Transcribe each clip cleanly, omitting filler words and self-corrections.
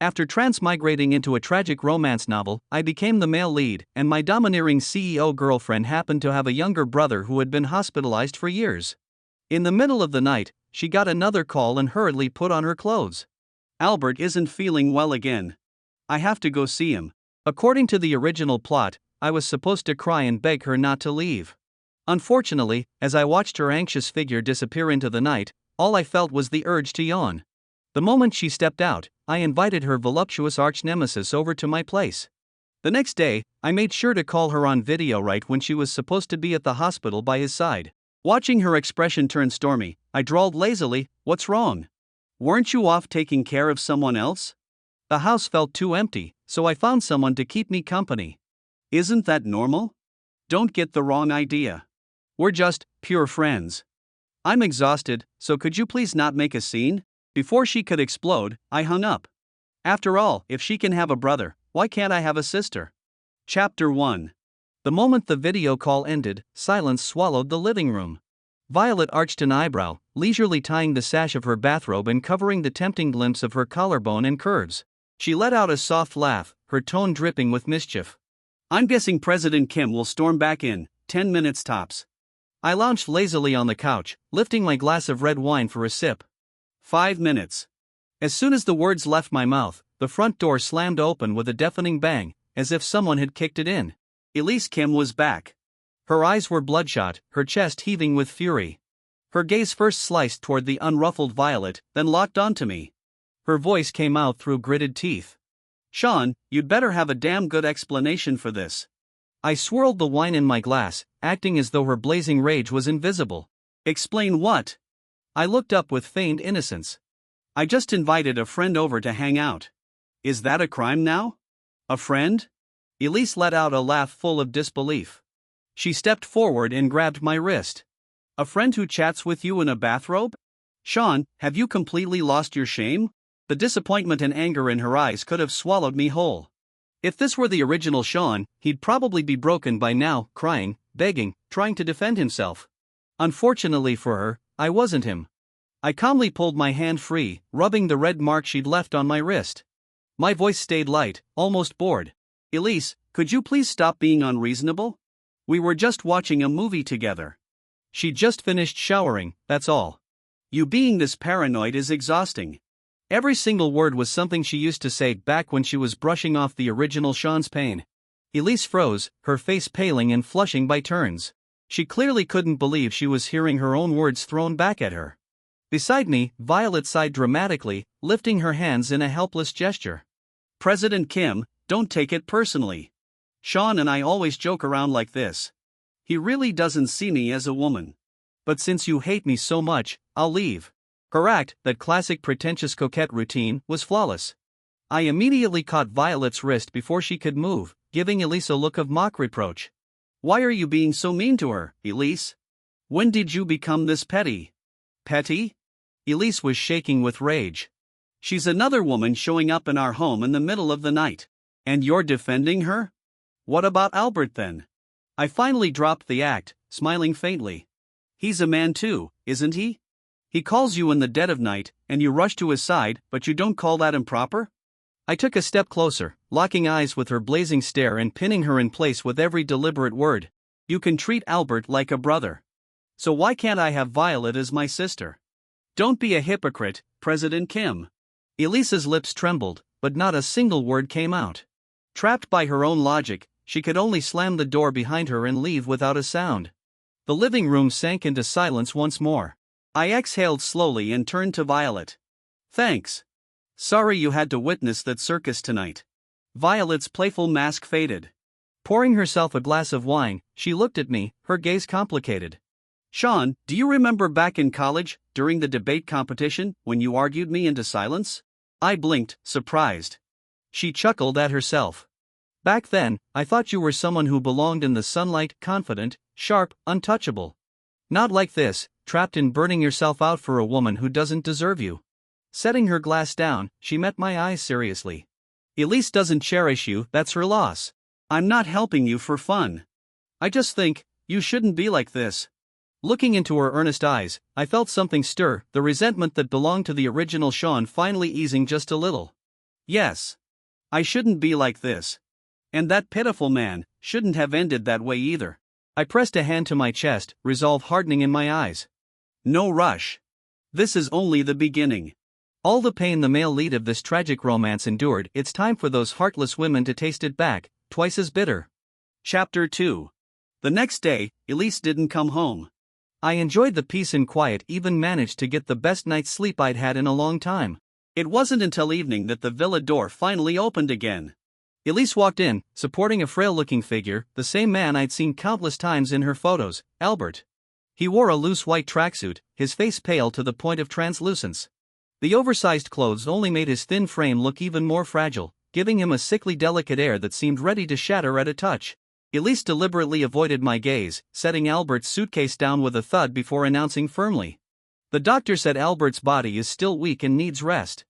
After transmigrating into a tragic romance novel, I became the male lead, and my domineering CEO girlfriend happened to have a younger brother who had been hospitalized for years. In the middle of the night, she got another call and hurriedly put on her clothes. "Albert isn't feeling well again. I have to go see him." According to the original plot, I was supposed to cry and beg her not to leave. Unfortunately, as I watched her anxious figure disappear into the night, all I felt was the urge to yawn. The moment she stepped out, I invited her voluptuous arch-nemesis over to my place. The next day, I made sure to call her on video right when she was supposed to be at the hospital by his side. Watching her expression turn stormy, I drawled lazily, "What's wrong? Weren't you off taking care of someone else?" The house felt too empty, so I found someone to keep me company. "Isn't that normal? Don't get the wrong idea. We're just pure friends. I'm exhausted, so could you please not make a scene?" Before she could explode, I hung up. After all, if she can have a brother, why can't I have a sister? Chapter 1. The moment the video call ended, silence swallowed the living room. Violet arched an eyebrow, leisurely tying the sash of her bathrobe and covering the tempting glimpse of her collarbone and curves. She let out a soft laugh, her tone dripping with mischief. "I'm guessing President Kim will storm back in 10 minutes tops." I lounged lazily on the couch, lifting my glass of red wine for a sip. 5 minutes. As soon as the words left my mouth, the front door slammed open with a deafening bang, as if someone had kicked it in. Elise Kim was back. Her eyes were bloodshot, her chest heaving with fury. Her gaze first sliced toward the unruffled Violet, then locked onto me. Her voice came out through gritted teeth. "Sean, you'd better have a damn good explanation for this." I swirled the wine in my glass, acting as though her blazing rage was invisible. "Explain what?" I looked up with feigned innocence. "I just invited a friend over to hang out." "Is that a crime now? A friend?" Elise let out a laugh full of disbelief. She stepped forward and grabbed my wrist. "A friend who chats with you in a bathrobe? Sean, have you completely lost your shame?" The disappointment and anger in her eyes could have swallowed me whole. If this were the original Sean, he'd probably be broken by now, crying, begging, trying to defend himself. Unfortunately for her, I wasn't him. I calmly pulled my hand free, rubbing the red mark she'd left on my wrist. My voice stayed light, almost bored. "Elise, could you please stop being unreasonable? We were just watching a movie together. She'd just finished showering, that's all. You being this paranoid is exhausting." Every single word was something she used to say back when she was brushing off the original Sean's pain. Elise froze, her face paling and flushing by turns. She clearly couldn't believe she was hearing her own words thrown back at her. Beside me, Violet sighed dramatically, lifting her hands in a helpless gesture. "President Kim, don't take it personally. Sean and I always joke around like this. He really doesn't see me as a woman. But since you hate me so much, I'll leave." Her act, that classic pretentious coquette routine, was flawless. I immediately caught Violet's wrist before she could move, giving Elise a look of mock reproach. "Why are you being so mean to her, Elise? When did you become this petty?" "Petty?" Elise was shaking with rage. "She's another woman showing up in our home in the middle of the night. And you're defending her? What about Albert then?" I finally dropped the act, smiling faintly. "He's a man too, isn't he? He calls you in the dead of night, and you rush to his side, but you don't call that improper?" I took a step closer, locking eyes with her blazing stare and pinning her in place with every deliberate word. "You can treat Albert like a brother. So why can't I have Violet as my sister? Don't be a hypocrite, President Kim." Elise's lips trembled, but not a single word came out. Trapped by her own logic, she could only slam the door behind her and leave without a sound. The living room sank into silence once more. I exhaled slowly and turned to Violet. "Thanks. Sorry you had to witness that circus tonight." Violet's playful mask faded. Pouring herself a glass of wine, she looked at me, her gaze complicated. "Sean, do you remember back in college, during the debate competition, when you argued me into silence?" I blinked, surprised. She chuckled at herself. "Back then, I thought you were someone who belonged in the sunlight, confident, sharp, untouchable. Not like this, trapped in burning yourself out for a woman who doesn't deserve you." Setting her glass down, she met my eyes seriously. "Elise doesn't cherish you, that's her loss. I'm not helping you for fun. I just think, you shouldn't be like this." Looking into her earnest eyes, I felt something stir, the resentment that belonged to the original Sean finally easing just a little. Yes. I shouldn't be like this. And that pitiful man shouldn't have ended that way either. I pressed a hand to my chest, resolve hardening in my eyes. No rush. This is only the beginning. All the pain the male lead of this tragic romance endured, it's time for those heartless women to taste it back, twice as bitter. Chapter 2. The next day, Elise didn't come home. I enjoyed the peace and quiet, even managed to get the best night's sleep I'd had in a long time. It wasn't until evening that the villa door finally opened again. Elise walked in, supporting a frail-looking figure, the same man I'd seen countless times in her photos, Albert. He wore a loose white tracksuit, his face pale to the point of translucence. The oversized clothes only made his thin frame look even more fragile, giving him a sickly delicate air that seemed ready to shatter at a touch. Elise deliberately avoided my gaze, setting Albert's suitcase down with a thud before announcing firmly. The doctor said Albert's body is still weak and needs rest.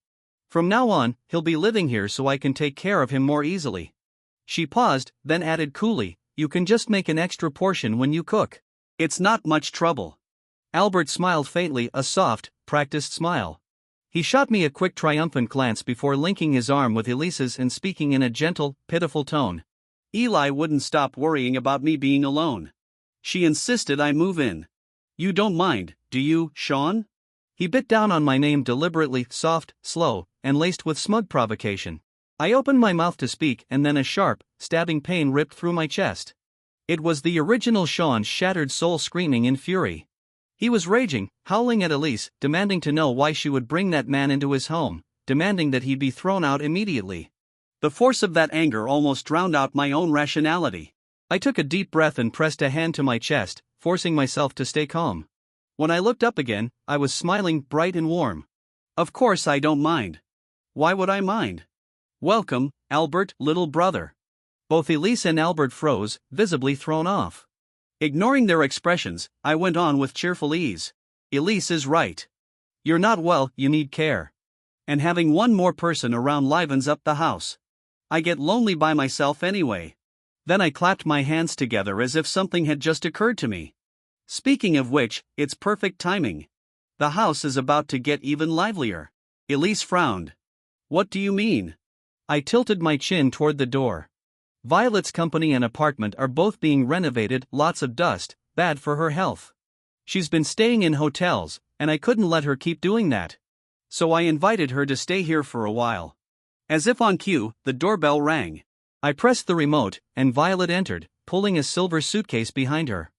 From now on, he'll be living here so I can take care of him more easily. She paused, then added coolly, you can just make an extra portion when you cook. It's not much trouble. Albert smiled faintly, a soft, practiced smile. He shot me a quick triumphant glance before linking his arm with Elise's and speaking in a gentle, pitiful tone. Eli wouldn't stop worrying about me being alone. She insisted I move in. You don't mind, do you, Sean? He bit down on my name deliberately, soft, slow, and laced with smug provocation. I opened my mouth to speak and then a sharp, stabbing pain ripped through my chest. It was the original Sean's shattered soul screaming in fury. He was raging, howling at Elise, demanding to know why she would bring that man into his home, demanding that he be thrown out immediately. The force of that anger almost drowned out my own rationality. I took a deep breath and pressed a hand to my chest, forcing myself to stay calm. When I looked up again, I was smiling, bright and warm. Of course I don't mind. Why would I mind? Welcome, Albert, little brother. Both Elise and Albert froze, visibly thrown off. Ignoring their expressions, I went on with cheerful ease. Elise is right. You're not well, you need care. And having one more person around livens up the house. I get lonely by myself anyway. Then I clapped my hands together as if something had just occurred to me. Speaking of which, it's perfect timing. The house is about to get even livelier. Elise frowned. What do you mean? I tilted my chin toward the door. Violet's company and apartment are both being renovated, lots of dust, bad for her health. She's been staying in hotels, and I couldn't let her keep doing that. So I invited her to stay here for a while. As if on cue, the doorbell rang. I pressed the remote, and Violet entered, pulling a silver suitcase behind her.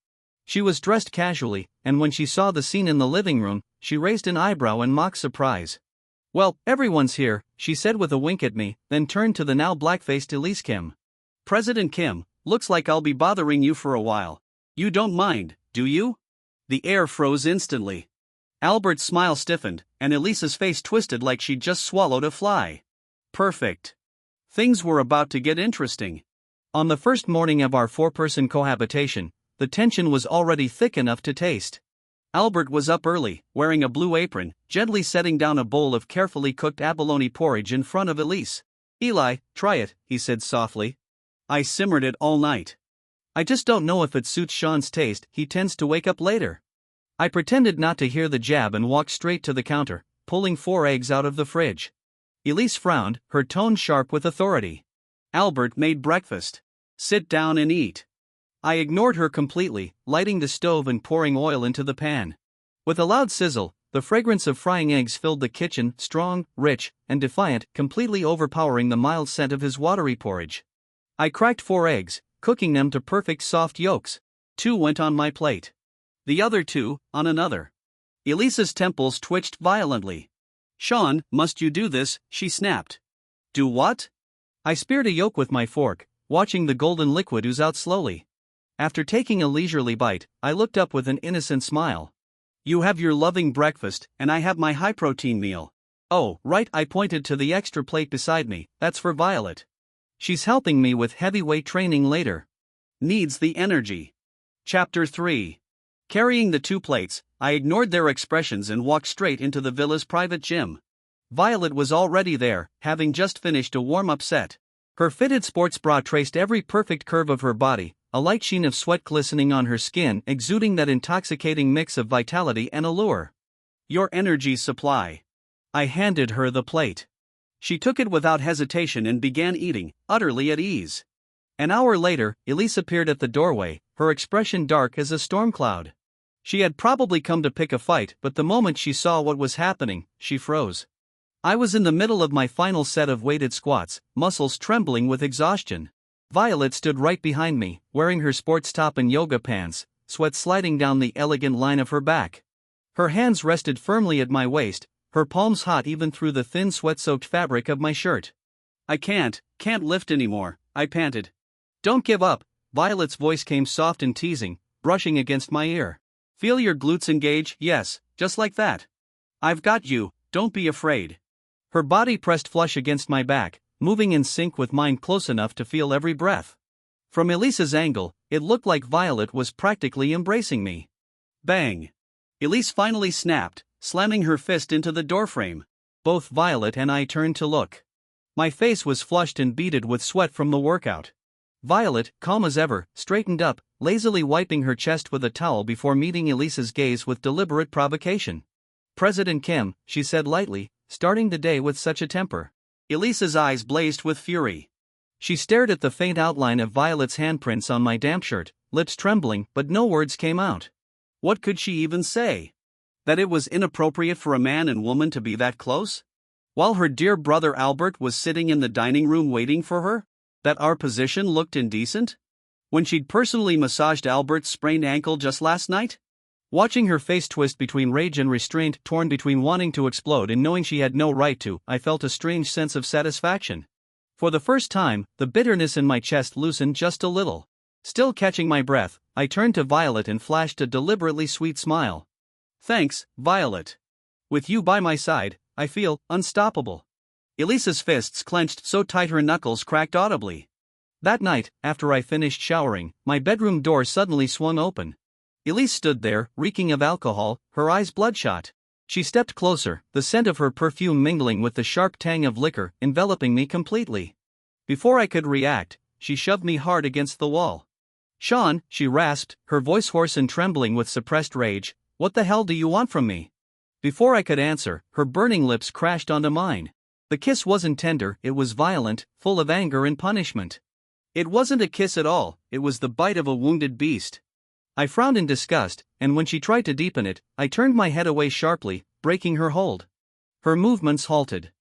She was dressed casually, and when she saw the scene in the living room, she raised an eyebrow in mock surprise. Well, everyone's here, she said with a wink at me, then turned to the now black-faced Elise Kim. President Kim, looks like I'll be bothering you for a while. You don't mind, do you? The air froze instantly. Albert's smile stiffened, and Elise's face twisted like she'd just swallowed a fly. Perfect. Things were about to get interesting. On the first morning of our four-person cohabitation, the tension was already thick enough to taste. Albert was up early, wearing a blue apron, gently setting down a bowl of carefully cooked abalone porridge in front of Elise. Eli, try it, he said softly. I simmered it all night. I just don't know if it suits Sean's taste, he tends to wake up later. I pretended not to hear the jab and walked straight to the counter, pulling 4 eggs out of the fridge. Elise frowned, her tone sharp with authority. Albert made breakfast. Sit down and eat. I ignored her completely, lighting the stove and pouring oil into the pan. With a loud sizzle, the fragrance of frying eggs filled the kitchen, strong, rich, and defiant, completely overpowering the mild scent of his watery porridge. I cracked 4 eggs, cooking them to perfect soft yolks. 2 went on my plate. The other 2, on another. Elise's temples twitched violently. Sean, must you do this? She snapped. Do what? I speared a yolk with my fork, watching the golden liquid ooze out slowly. After taking a leisurely bite, I looked up with an innocent smile. You have your loving breakfast, and I have my high-protein meal. Oh, right, I pointed to the extra plate beside me, that's for Violet. She's helping me with heavyweight training later. Needs the energy. Chapter 3. Carrying the 2 plates, I ignored their expressions and walked straight into the villa's private gym. Violet was already there, having just finished a warm-up set. Her fitted sports bra traced every perfect curve of her body, a light sheen of sweat glistening on her skin, exuding that intoxicating mix of vitality and allure. Your energy supply. I handed her the plate. She took it without hesitation and began eating, utterly at ease. An hour later, Elise appeared at the doorway, her expression dark as a storm cloud. She had probably come to pick a fight, but the moment she saw what was happening, she froze. I was in the middle of my final set of weighted squats, muscles trembling with exhaustion. Violet stood right behind me, wearing her sports top and yoga pants, sweat sliding down the elegant line of her back. Her hands rested firmly at my waist, her palms hot even through the thin sweat-soaked fabric of my shirt. "I can't lift anymore," I panted. "Don't give up," Violet's voice came soft and teasing, brushing against my ear. "Feel your glutes engage, yes, just like that. I've got you, don't be afraid." Her body pressed flush against my back, moving in sync with mine close enough to feel every breath. From Elise's angle, it looked like Violet was practically embracing me. Bang! Elise finally snapped, slamming her fist into the doorframe. Both Violet and I turned to look. My face was flushed and beaded with sweat from the workout. Violet, calm as ever, straightened up, lazily wiping her chest with a towel before meeting Elise's gaze with deliberate provocation. "President Kim," she said lightly, starting the day with such a temper. Elise's eyes blazed with fury. She stared at the faint outline of Violet's handprints on my damp shirt, lips trembling, but no words came out. What could she even say? That it was inappropriate for a man and woman to be that close? While her dear brother Albert was sitting in the dining room waiting for her? That our position looked indecent? When she'd personally massaged Albert's sprained ankle just last night? Watching her face twist between rage and restraint, torn between wanting to explode and knowing she had no right to, I felt a strange sense of satisfaction. For the first time, the bitterness in my chest loosened just a little. Still catching my breath, I turned to Violet and flashed a deliberately sweet smile. "Thanks, Violet. With you by my side, I feel unstoppable." Elise's fists clenched so tight her knuckles cracked audibly. That night, after I finished showering, my bedroom door suddenly swung open. Elise stood there, reeking of alcohol, her eyes bloodshot. She stepped closer, the scent of her perfume mingling with the sharp tang of liquor, enveloping me completely. Before I could react, she shoved me hard against the wall. "Sean," she rasped, her voice hoarse and trembling with suppressed rage, "what the hell do you want from me?" Before I could answer, her burning lips crashed onto mine. The kiss wasn't tender, it was violent, full of anger and punishment. It wasn't a kiss at all, it was the bite of a wounded beast. I frowned in disgust, and when she tried to deepen it, I turned my head away sharply, breaking her hold. Her movements halted.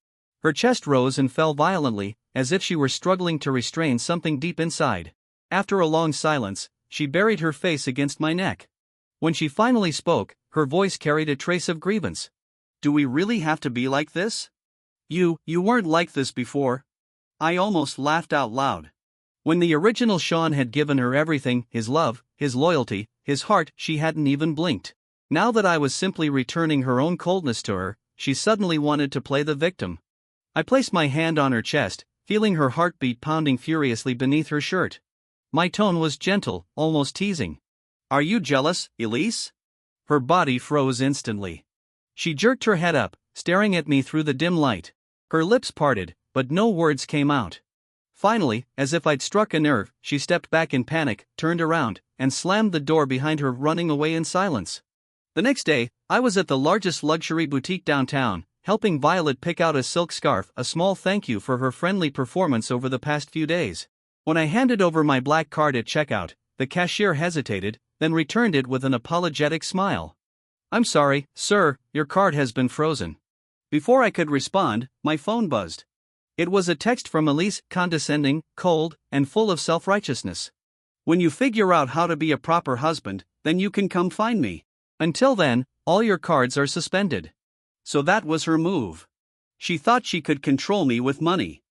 Her chest rose and fell violently, as if she were struggling to restrain something deep inside. After a long silence, she buried her face against my neck. When she finally spoke, her voice carried a trace of grievance. "Do we really have to be like this? You weren't like this before." I almost laughed out loud. When the original Sean had given her everything, his love, his loyalty, his heart, she hadn't even blinked. Now that I was simply returning her own coldness to her, she suddenly wanted to play the victim. I placed my hand on her chest, feeling her heartbeat pounding furiously beneath her shirt. My tone was gentle, almost teasing. "Are you jealous, Elise?" Her body froze instantly. She jerked her head up, staring at me through the dim light. Her lips parted, but no words came out. Finally, as if I'd struck a nerve, she stepped back in panic, turned around, and slammed the door behind her, running away in silence. The next day, I was at the largest luxury boutique downtown, helping Violet pick out a silk scarf, a small thank you for her friendly performance over the past few days. When I handed over my black card at checkout, the cashier hesitated, then returned it with an apologetic smile. "I'm sorry, sir, your card has been frozen." Before I could respond, my phone buzzed. It was a text from Elise, condescending, cold, and full of self-righteousness. "When you figure out how to be a proper husband, then you can come find me. Until then, all your cards are suspended." So that was her move. She thought she could control me with money.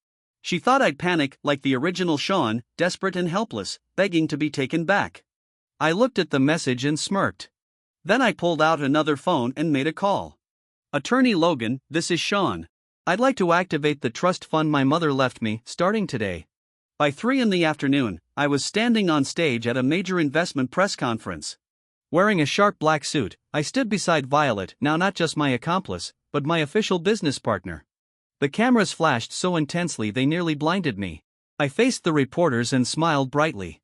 She thought I'd panic like the original Sean, desperate and helpless, begging to be taken back. I looked at the message and smirked. Then I pulled out another phone and made a call. "Attorney Logan, this is Sean. I'd like to activate the trust fund my mother left me, starting today." By 3 in the afternoon, I was standing on stage at a major investment press conference. Wearing a sharp black suit, I stood beside Violet, now not just my accomplice, but my official business partner. The cameras flashed so intensely they nearly blinded me. I faced the reporters and smiled brightly.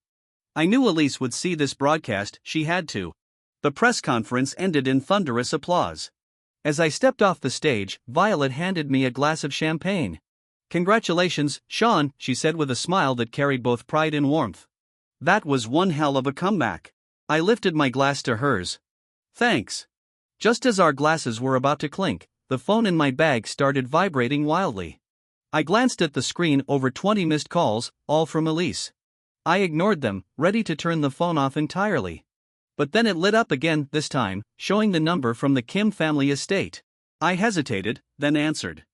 I knew Elise would see this broadcast, she had to. The press conference ended in thunderous applause. As I stepped off the stage, Violet handed me a glass of champagne. "Congratulations, Sean," she said with a smile that carried both pride and warmth. "That was one hell of a comeback." I lifted my glass to hers. "Thanks." Just as our glasses were about to clink, the phone in my bag started vibrating wildly. I glanced at the screen. Over 20 missed calls, all from Elise. I ignored them, ready to turn the phone off entirely. But then it lit up again, this time, showing the number from the Kim family estate. I hesitated, then answered.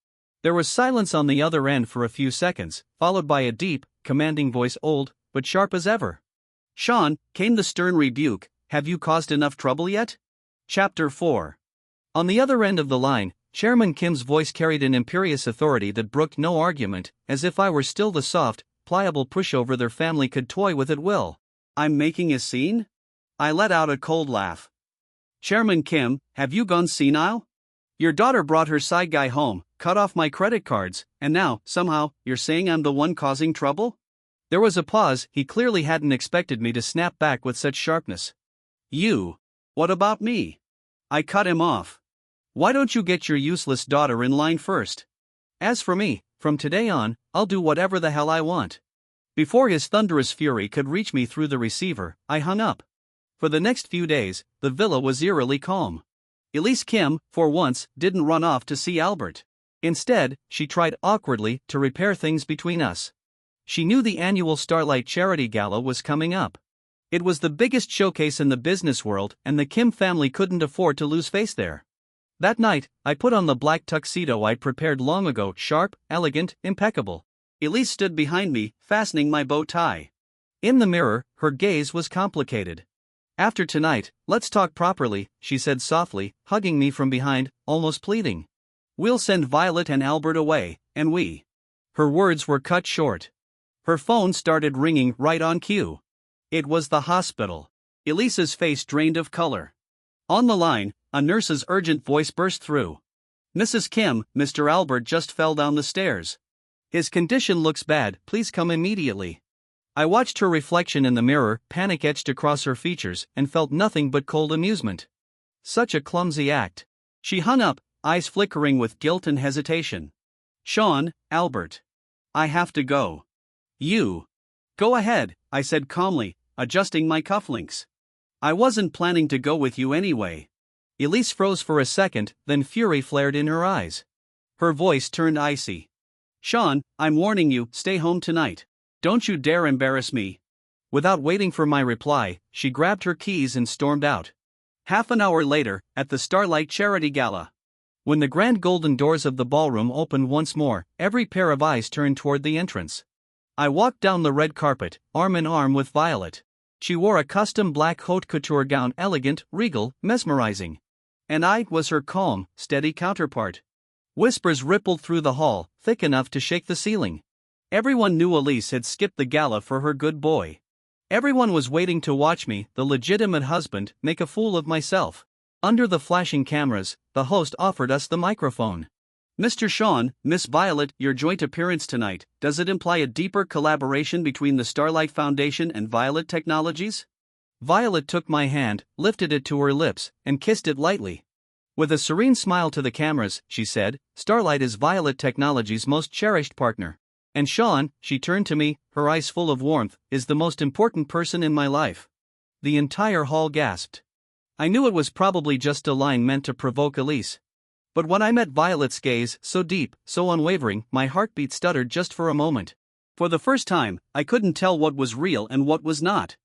There was silence on the other end for a few seconds, followed by a deep, commanding voice, old, but sharp as ever. "Sean," came the stern rebuke, "have you caused enough trouble yet?" Chapter 4. On the other end of the line, Chairman Kim's voice carried an imperious authority that brooked no argument, as if I were still the soft, pliable pushover their family could toy with at will. "I'm making a scene?" I let out a cold laugh. "Chairman Kim, have you gone senile? Your daughter brought her side guy home, cut off my credit cards, and now, somehow, you're saying I'm the one causing trouble?" There was a pause. He clearly hadn't expected me to snap back with such sharpness. "You? What about me?" I cut him off. "Why don't you get your useless daughter in line first? As for me, from today on, I'll do whatever the hell I want." Before his thunderous fury could reach me through the receiver, I hung up. For the next few days, the villa was eerily calm. Elise Kim, for once, didn't run off to see Albert. Instead, she tried awkwardly to repair things between us. She knew the annual Starlight Charity Gala was coming up. It was the biggest showcase in the business world, and the Kim family couldn't afford to lose face there. That night, I put on the black tuxedo I'd prepared long ago, sharp, elegant, impeccable. Elise stood behind me, fastening my bow tie. In the mirror, her gaze was complicated. "After tonight, let's talk properly," she said softly, hugging me from behind, almost pleading. "We'll send Violet and Albert away, and we..." Her words were cut short. Her phone started ringing right on cue. It was the hospital. Elise's face drained of color. On the line, a nurse's urgent voice burst through. "Mrs. Kim, Mr. Albert just fell down the stairs. His condition looks bad, please come immediately." I watched her reflection in the mirror, panic etched across her features, and felt nothing but cold amusement. Such a clumsy act. She hung up, eyes flickering with guilt and hesitation. "Sean, Albert. I have to go." "You. Go ahead," I said calmly, adjusting my cufflinks. "I wasn't planning to go with you anyway." Elise froze for a second, then fury flared in her eyes. Her voice turned icy. "Sean, I'm warning you, stay home tonight. Don't you dare embarrass me." Without waiting for my reply, she grabbed her keys and stormed out. Half an hour later, at the Starlight Charity Gala. When the grand golden doors of the ballroom opened once more, every pair of eyes turned toward the entrance. I walked down the red carpet, arm in arm with Violet. She wore a custom black haute couture gown, elegant, regal, mesmerizing. And I was her calm, steady counterpart. Whispers rippled through the hall, thick enough to shake the ceiling. Everyone knew Elise had skipped the gala for her good boy. Everyone was waiting to watch me, the legitimate husband, make a fool of myself. Under the flashing cameras, the host offered us the microphone. "Mr. Sean, Miss Violet, your joint appearance tonight, does it imply a deeper collaboration between the Starlight Foundation and Violet Technologies?" Violet took my hand, lifted it to her lips, and kissed it lightly. With a serene smile to the cameras, she said, "Starlight is Violet Technologies' most cherished partner. And Sean," she turned to me, her eyes full of warmth, "is the most important person in my life." The entire hall gasped. I knew it was probably just a line meant to provoke Elise. But when I met Violet's gaze, so deep, so unwavering, my heartbeat stuttered just for a moment. For the first time, I couldn't tell what was real and what was not.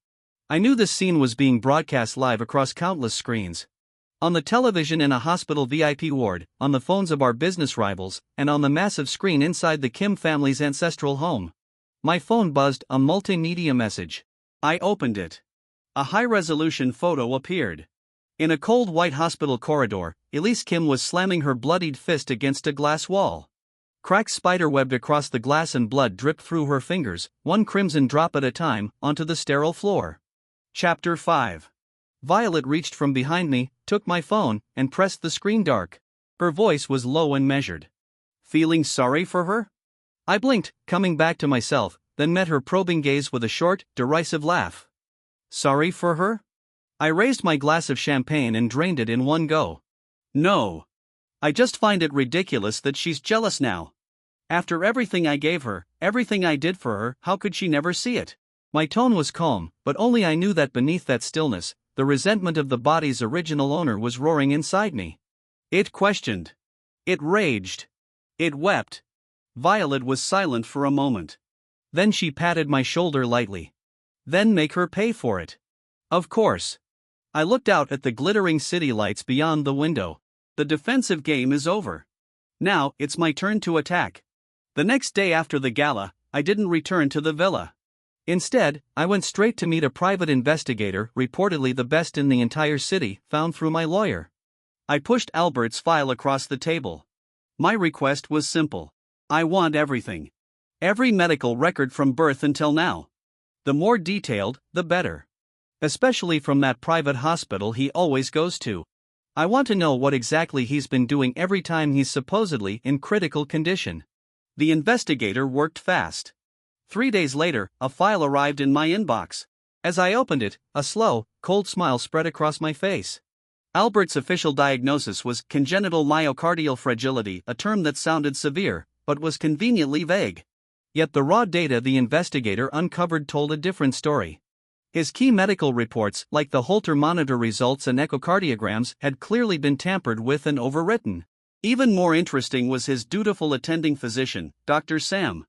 I knew this scene was being broadcast live across countless screens. On the television in a hospital VIP ward, on the phones of our business rivals, and on the massive screen inside the Kim family's ancestral home. My phone buzzed, a multimedia message. I opened it. A high-resolution photo appeared. In a cold white hospital corridor, Elise Kim was slamming her bloodied fist against a glass wall. Cracks spiderwebbed across the glass and blood dripped through her fingers, one crimson drop at a time, onto the sterile floor. Chapter 5. Violet reached from behind me, took my phone, and pressed the screen dark. Her voice was low and measured. "Feeling sorry for her?" I blinked, coming back to myself, then met her probing gaze with a short, derisive laugh. "Sorry for her?" I raised my glass of champagne and drained it in one go. "No. I just find it ridiculous that she's jealous now. After everything I gave her, everything I did for her, how could she never see it? My tone was calm, but only I knew that beneath that stillness, the resentment of the body's original owner was roaring inside me. It questioned. It raged. It wept. Violet was silent for a moment. Then she patted my shoulder lightly. Then make her pay for it. Of course. I looked out at the glittering city lights beyond the window. The defensive game is over. Now, it's my turn to attack. The next day after the gala, I didn't return to the villa. Instead, I went straight to meet a private investigator, reportedly the best in the entire city, found through my lawyer. I pushed Albert's file across the table. My request was simple. I want everything. Every medical record from birth until now. The more detailed, the better. Especially from that private hospital he always goes to. I want to know what exactly he's been doing every time he's supposedly in critical condition. The investigator worked fast. 3 days later, a file arrived in my inbox. As I opened it, a slow, cold smile spread across my face. Albert's official diagnosis was congenital myocardial fragility, a term that sounded severe, but was conveniently vague. Yet the raw data the investigator uncovered told a different story. His key medical reports, like the Holter monitor results and echocardiograms, had clearly been tampered with and overwritten. Even more interesting was his dutiful attending physician, Dr. Sam.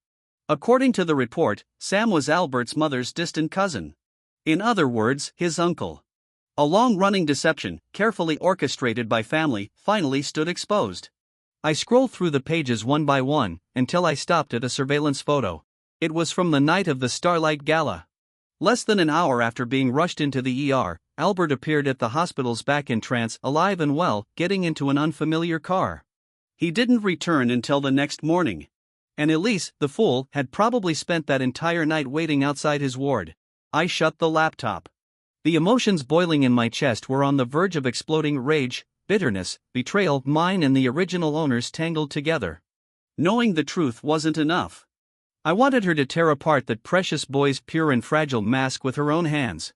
According to the report, Sam was Albert's mother's distant cousin. In other words, his uncle. A long-running deception, carefully orchestrated by family, finally stood exposed. I scrolled through the pages one by one, until I stopped at a surveillance photo. It was from the night of the Starlight Gala. Less than an hour after being rushed into the ER, Albert appeared at the hospital's back in trance, alive and well, getting into an unfamiliar car. He didn't return until the next morning. And Elise, the fool, had probably spent that entire night waiting outside his ward. I shut the laptop. The emotions boiling in my chest were on the verge of exploding: rage, bitterness, betrayal, mine and the original owners tangled together. Knowing the truth wasn't enough. I wanted her to tear apart that precious boy's pure and fragile mask with her own hands.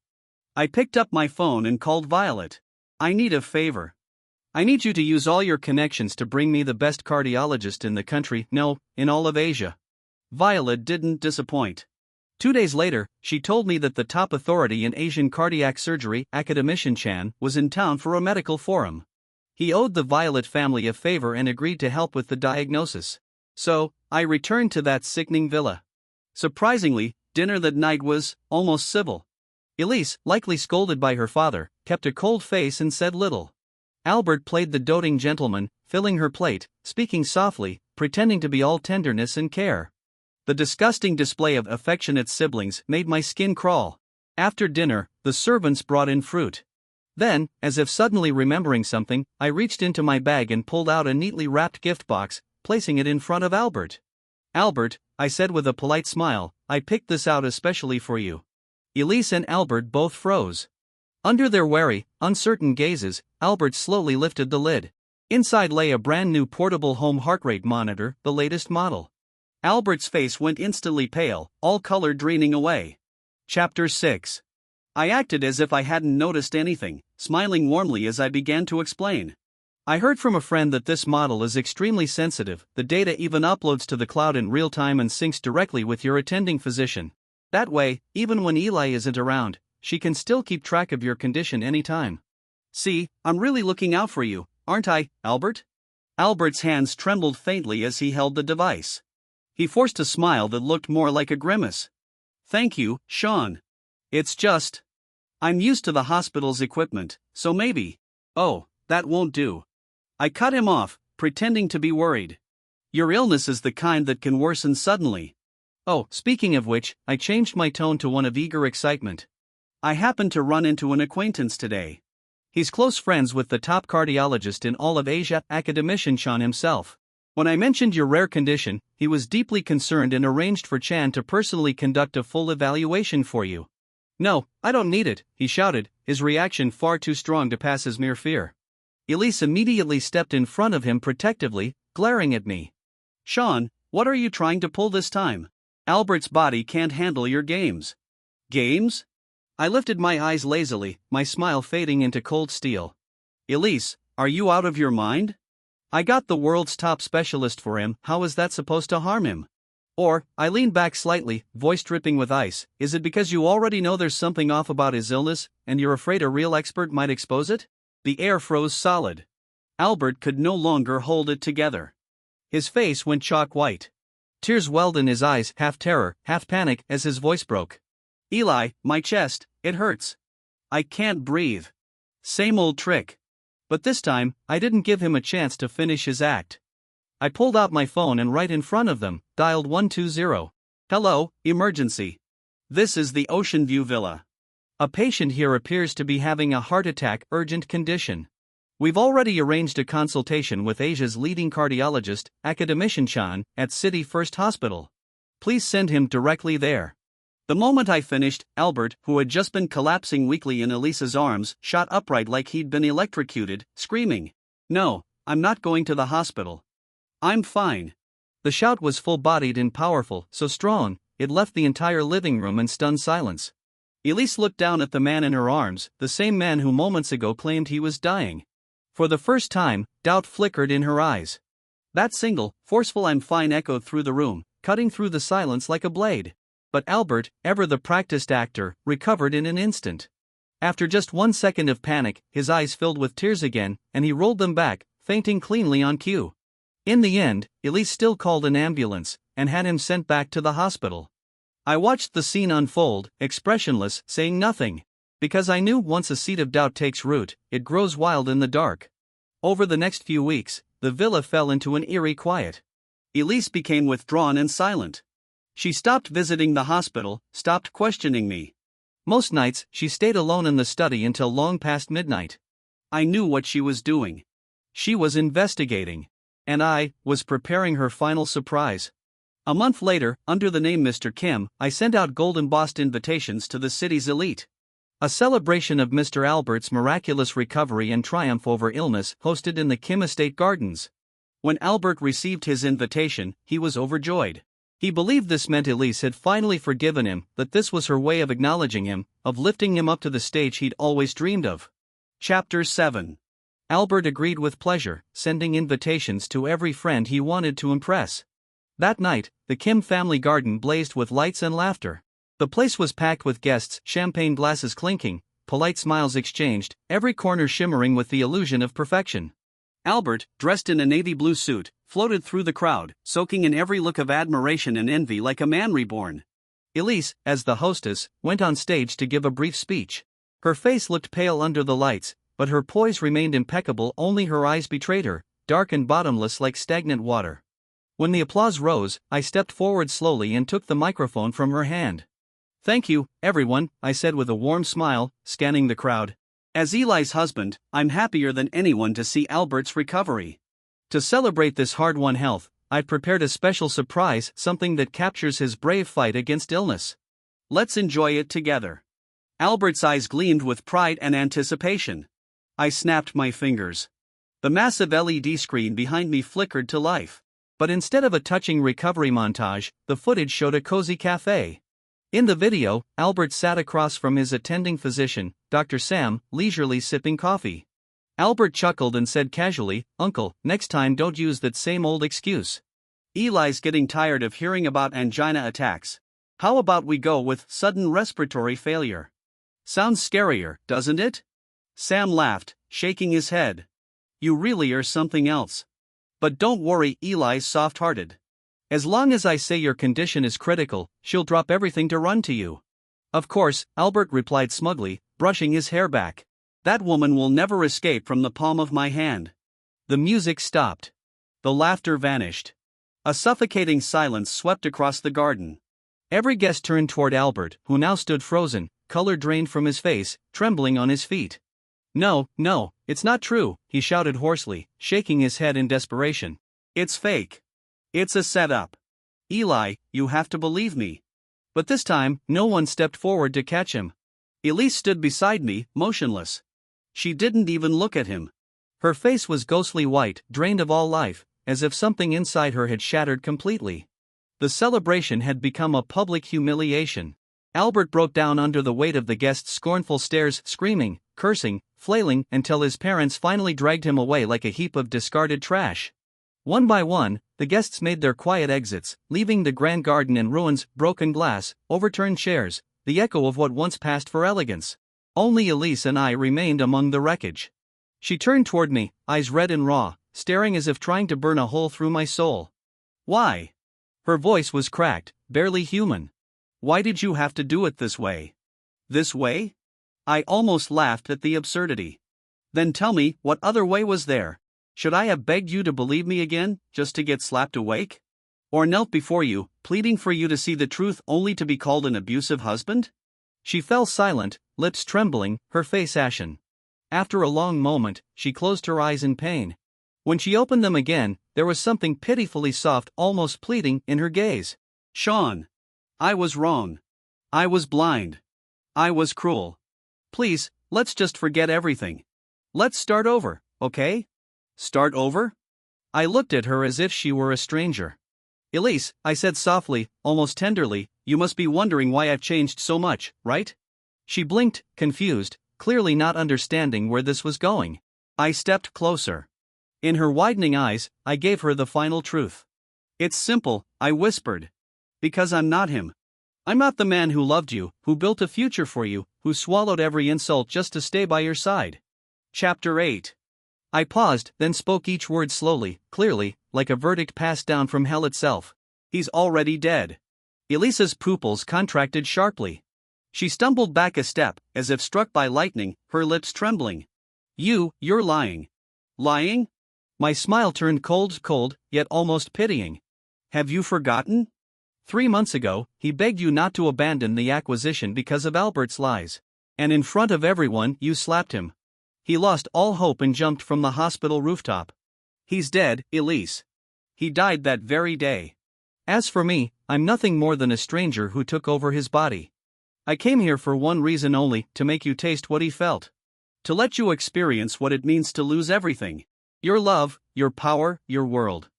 I picked up my phone and called Violet. I need a favor. I need you to use all your connections to bring me the best cardiologist in the country, no, in all of Asia. Violet didn't disappoint. 2 days later, she told me that the top authority in Asian cardiac surgery, Academician Chan, was in town for a medical forum. He owed the Violet family a favor and agreed to help with the diagnosis. So, I returned to that sickening villa. Surprisingly, dinner that night was almost civil. Elise, likely scolded by her father, kept a cold face and said little. Albert played the doting gentleman, filling her plate, speaking softly, pretending to be all tenderness and care. The disgusting display of affectionate siblings made my skin crawl. After dinner, the servants brought in fruit. Then, as if suddenly remembering something, I reached into my bag and pulled out a neatly wrapped gift box, placing it in front of Albert. "Albert," I said with a polite smile, "I picked this out especially for you." Elise and Albert both froze. Under their wary, uncertain gazes, Albert slowly lifted the lid. Inside lay a brand new portable home heart rate monitor, the latest model. Albert's face went instantly pale, all color draining away. Chapter 6. I acted as if I hadn't noticed anything, smiling warmly as I began to explain. I heard from a friend that this model is extremely sensitive. The data even uploads to the cloud in real time and syncs directly with your attending physician. That way, even when Eli isn't around, she can still keep track of your condition anytime. See, I'm really looking out for you, aren't I, Albert? Albert's hands trembled faintly as he held the device. He forced a smile that looked more like a grimace. Thank you, Sean. It's just, I'm used to the hospital's equipment, so maybe. Oh, that won't do. I cut him off, pretending to be worried. Your illness is the kind that can worsen suddenly. Oh, speaking of which, I changed my tone to one of eager excitement. I happened to run into an acquaintance today. He's close friends with the top cardiologist in all of Asia, Academician Chan himself. When I mentioned your rare condition, he was deeply concerned and arranged for Chan to personally conduct a full evaluation for you. No, I don't need it, he shouted, his reaction far too strong to pass as mere fear. Elise immediately stepped in front of him protectively, glaring at me. Sean, what are you trying to pull this time? Albert's body can't handle your games. Games? I lifted my eyes lazily, my smile fading into cold steel. Elise, are you out of your mind? I got the world's top specialist for him, how is that supposed to harm him? Or, I leaned back slightly, voice dripping with ice, is it because you already know there's something off about his illness, and you're afraid a real expert might expose it? The air froze solid. Albert could no longer hold it together. His face went chalk white. Tears welled in his eyes, half terror, half panic, as his voice broke. Eli, my chest, it hurts. I can't breathe. Same old trick. But this time, I didn't give him a chance to finish his act. I pulled out my phone and right in front of them, dialed 120. Hello, emergency. This is the Ocean View Villa. A patient here appears to be having a heart attack, urgent condition. We've already arranged a consultation with Asia's leading cardiologist, Academician Chan, at City First Hospital. Please send him directly there. The moment I finished, Albert, who had just been collapsing weakly in Elisa's arms, shot upright like he'd been electrocuted, screaming, "No, I'm not going to the hospital. I'm fine." The shout was full-bodied and powerful, so strong, it left the entire living room in stunned silence. Elise looked down at the man in her arms, the same man who moments ago claimed he was dying. For the first time, doubt flickered in her eyes. That single, forceful "I'm fine" echoed through the room, cutting through the silence like a blade. But Albert, ever the practiced actor, recovered in an instant. After just 1 second of panic, his eyes filled with tears again, and he rolled them back, fainting cleanly on cue. In the end, Elise still called an ambulance, and had him sent back to the hospital. I watched the scene unfold, expressionless, saying nothing. Because I knew once a seed of doubt takes root, it grows wild in the dark. Over the next few weeks, the villa fell into an eerie quiet. Elise became withdrawn and silent. She stopped visiting the hospital, stopped questioning me. Most nights, she stayed alone in the study until long past midnight. I knew what she was doing. She was investigating. And I was preparing her final surprise. A month later, under the name Mr. Kim, I sent out gold-embossed invitations to the city's elite. A celebration of Mr. Albert's miraculous recovery and triumph over illness hosted in the Kim Estate Gardens. When Albert received his invitation, he was overjoyed. He believed this meant Elise had finally forgiven him, that this was her way of acknowledging him, of lifting him up to the stage he'd always dreamed of. Chapter 7. Albert agreed with pleasure, sending invitations to every friend he wanted to impress. That night, the Kim family garden blazed with lights and laughter. The place was packed with guests, champagne glasses clinking, polite smiles exchanged, every corner shimmering with the illusion of perfection. Albert, dressed in a navy blue suit, floated through the crowd, soaking in every look of admiration and envy like a man reborn. Elise, as the hostess, went on stage to give a brief speech. Her face looked pale under the lights, but her poise remained impeccable, only her eyes betrayed her, dark and bottomless like stagnant water. When the applause rose, I stepped forward slowly and took the microphone from her hand. "Thank you, everyone," I said with a warm smile, scanning the crowd. "As Eli's husband, I'm happier than anyone to see Albert's recovery. To celebrate this hard-won health, I've prepared a special surprise, something that captures his brave fight against illness. Let's enjoy it together." Albert's eyes gleamed with pride and anticipation. I snapped my fingers. The massive LED screen behind me flickered to life. But instead of a touching recovery montage, the footage showed a cozy cafe. In the video, Albert sat across from his attending physician, Dr. Sam, leisurely sipping coffee. Albert chuckled and said casually, "Uncle, next time don't use that same old excuse. Eli's getting tired of hearing about angina attacks. How about we go with sudden respiratory failure? Sounds scarier, doesn't it?" Sam laughed, shaking his head. "You really are something else. But don't worry, Eli's soft-hearted. As long as I say your condition is critical, she'll drop everything to run to you." "Of course," Albert replied smugly, brushing his hair back. "That woman will never escape from the palm of my hand." The music stopped. The laughter vanished. A suffocating silence swept across the garden. Every guest turned toward Albert, who now stood frozen, color drained from his face, trembling on his feet. No, it's not true," he shouted hoarsely, shaking his head in desperation. "It's fake. It's a setup. Eli, you have to believe me." But this time, no one stepped forward to catch him. Elise stood beside me, motionless. She didn't even look at him. Her face was ghostly white, drained of all life, as if something inside her had shattered completely. The celebration had become a public humiliation. Albert broke down under the weight of the guests' scornful stares, screaming, cursing, flailing until his parents finally dragged him away like a heap of discarded trash. One by one, the guests made their quiet exits, leaving the grand garden in ruins, broken glass, overturned chairs, the echo of what once passed for elegance. Only Elise and I remained among the wreckage. She turned toward me, eyes red and raw, staring as if trying to burn a hole through my soul. "Why?" Her voice was cracked, barely human. "Why did you have to do it this way?" "This way?" I almost laughed at the absurdity. "Then tell me, what other way was there? Should I have begged you to believe me again, just to get slapped awake? Or knelt before you, pleading for you to see the truth only to be called an abusive husband?" She fell silent, lips trembling, her face ashen. After a long moment, she closed her eyes in pain. When she opened them again, there was something pitifully soft, almost pleading, in her gaze. "Sean. I was wrong. I was blind. I was cruel. Please, let's just forget everything. Let's start over, okay?" "Start over?" I looked at her as if she were a stranger. "Elise," I said softly, almost tenderly, "you must be wondering why I've changed so much, right?" She blinked, confused, clearly not understanding where this was going. I stepped closer. In her widening eyes, I gave her the final truth. "It's simple," I whispered. "Because I'm not him. I'm not the man who loved you, who built a future for you, who swallowed every insult just to stay by your side." Chapter 8. I paused, then spoke each word slowly, clearly, like a verdict passed down from hell itself. "He's already dead." Elisa's pupils contracted sharply. She stumbled back a step, as if struck by lightning, her lips trembling. You're lying." "Lying?" My smile turned cold, yet almost pitying. "Have you forgotten? 3 months ago, he begged you not to abandon the acquisition because of Albert's lies. And in front of everyone, you slapped him. He lost all hope and jumped from the hospital rooftop. He's dead, Elise. He died that very day. As for me, I'm nothing more than a stranger who took over his body. I came here for one reason only, to make you taste what he felt. To let you experience what it means to lose everything. Your love, your power, your world."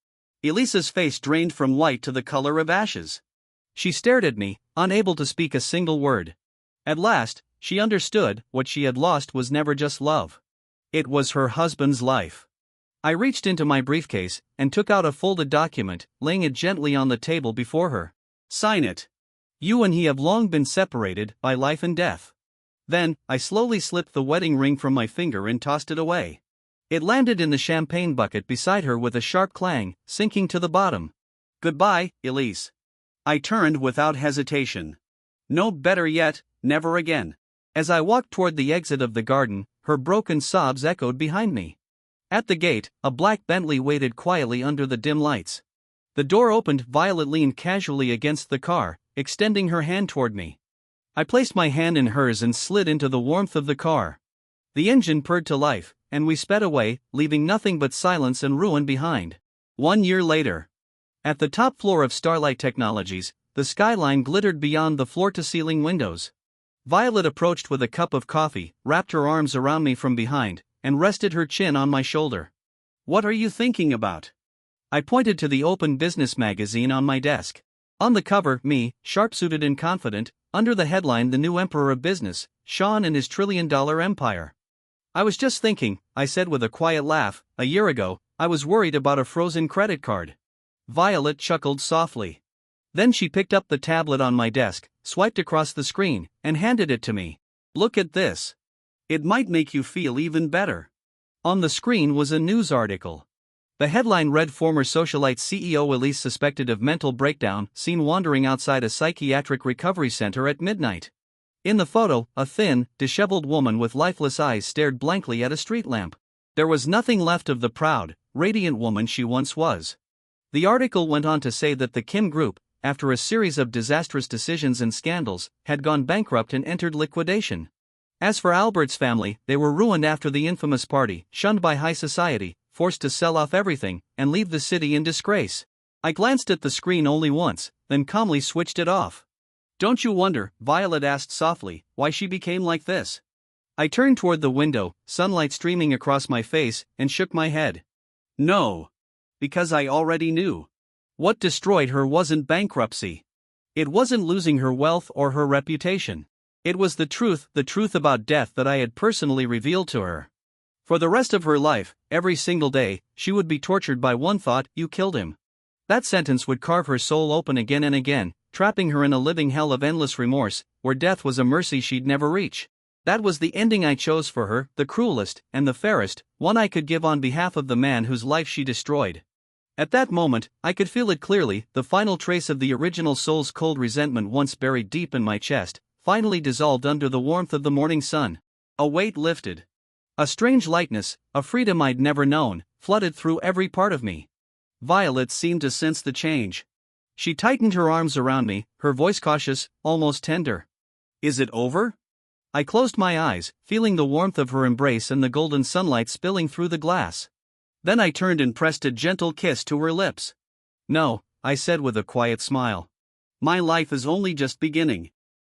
Elisa's face drained from white to the color of ashes. She stared at me, unable to speak a single word. At last, she understood, what she had lost was never just love. It was her husband's life. I reached into my briefcase, and took out a folded document, laying it gently on the table before her. "Sign it. You and he have long been separated, by life and death." Then, I slowly slipped the wedding ring from my finger and tossed it away. It landed in the champagne bucket beside her with a sharp clang, sinking to the bottom. "Goodbye, Elise." I turned without hesitation. No, better yet, never again. As I walked toward the exit of the garden, her broken sobs echoed behind me. At the gate, a black Bentley waited quietly under the dim lights. The door opened, Violet leaned casually against the car, extending her hand toward me. I placed my hand in hers and slid into the warmth of the car. The engine purred to life, and we sped away, leaving nothing but silence and ruin behind. 1 year later. At the top floor of Starlight Technologies, the skyline glittered beyond the floor-to-ceiling windows. Violet approached with a cup of coffee, wrapped her arms around me from behind, and rested her chin on my shoulder. "What are you thinking about?" I pointed to the open business magazine on my desk. On the cover, me, sharp-suited and confident, under the headline "The New Emperor of Business, Sean and His Trillion-Dollar Empire." "I was just thinking," I said with a quiet laugh, "a year ago, I was worried about a frozen credit card." Violet chuckled softly. Then she picked up the tablet on my desk, swiped across the screen, and handed it to me. "Look at this. It might make you feel even better." On the screen was a news article. The headline read, "Former socialite CEO Elise suspected of mental breakdown, seen wandering outside a psychiatric recovery center at midnight." In the photo, a thin, disheveled woman with lifeless eyes stared blankly at a street lamp. There was nothing left of the proud, radiant woman she once was. The article went on to say that the Kim Group, after a series of disastrous decisions and scandals, had gone bankrupt and entered liquidation. As for Albert's family, they were ruined after the infamous party, shunned by high society, forced to sell off everything, and leave the city in disgrace. I glanced at the screen only once, then calmly switched it off. "Don't you wonder," Violet asked softly, "why she became like this?" I turned toward the window, sunlight streaming across my face, and shook my head. "No. Because I already knew. What destroyed her wasn't bankruptcy. It wasn't losing her wealth or her reputation. It was the truth about death that I had personally revealed to her. For the rest of her life, every single day, she would be tortured by one thought: you killed him. That sentence would carve her soul open again and again, trapping her in a living hell of endless remorse, where death was a mercy she'd never reach. That was the ending I chose for her, the cruelest, and the fairest, one I could give on behalf of the man whose life she destroyed. At that moment, I could feel it clearly, the final trace of the original soul's cold resentment once buried deep in my chest, finally dissolved under the warmth of the morning sun. A weight lifted. A strange lightness, a freedom I'd never known, flooded through every part of me. Violet seemed to sense the change. She tightened her arms around me, her voice cautious, almost tender. Is it over? I closed my eyes, feeling the warmth of her embrace and the golden sunlight spilling through the glass. Then I turned and pressed a gentle kiss to her lips. No, I said with a quiet smile. My life is only just beginning.